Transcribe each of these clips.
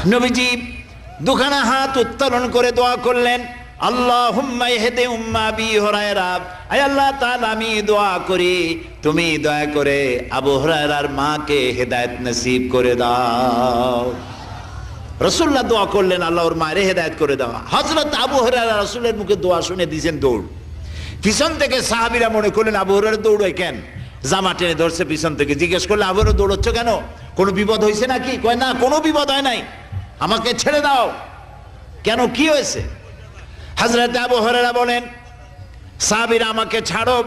নবীজি দুখানা হাত উত্তোলন করে দোয়া করলেন, আল্লাহুম্মা ইহদি উম্মা আবি হুরায়রা, আয় আল্লাহ তাআলা আমি দোয়া করি তুমি দয়া করে আবু হুরায়রার মাকে হেদায়েত নসিব করে দাও। রাসূলুল্লাহ দোয়া করলেন আল্লাহ ওর মায়ের হেদায়েত করে দাও। হযরত আবু হুরায়রা রাসূলের মুখে দোয়া শুনে দিয়েছেন দৌড়। পিছন থেকে সাহাবীরা মনে করলেন আবু হুরায়রা দৌড়ায় কেন, জামা টেনে ধরছে পিছন থেকে। জিজ্ঞেস করলে আবু হুরায়রা দৌড়চ্ছ কেন, কোনো বিপদ হয়েছে নাকি? কয় না, কোনো বিপদ হয় নাই, আমাকে ছেড়ে দাও। কেন, কি হয়েছে? হযরত আবু হুরায়রা বলেন, সাহাবীরা আমাকে ছাড়ো,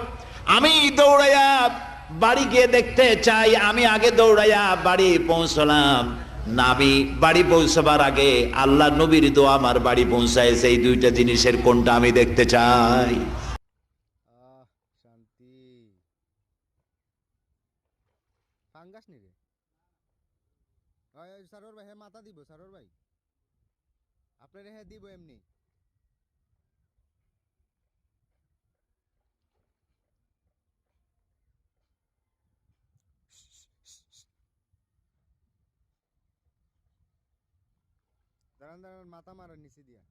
আমি দৌড়াইয়া বাড়ি গিয়ে দেখতে চাই। আমি আগে দৌড়াইয়া বাড়ি পৌঁছলাম, নাবি বাড়ি পৌঁছবার আগে আল্লাহ নবীর দোয়া আমার বাড়ি পৌঁছায়ছে। এই দুইটা জিনিসের কোনটা আমি দেখতে চাই? শান্তি। ফাঙ্গাস নি রে? সারোর ভাই, হ্যাঁ মাথা দিব সারোর ভাই, আপনার হ্যাঁ দিব এমনি। দাঁড়ান দাঁড়ান, মাথা মারার নিচে দিয়া।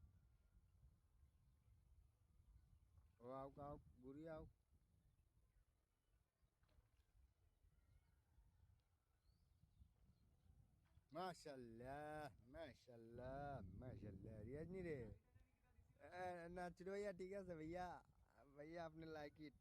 ও আউক আউক, ঘুরি আউক। মাশাআল্লাহ মাশাআল্লাহ মাশাআল্লাহ, রিয়াজ নি রে? নাচ রে ভাইয়া, ঠিক আছে ভাইয়া, ভাইয়া আপনি লাইক ইট।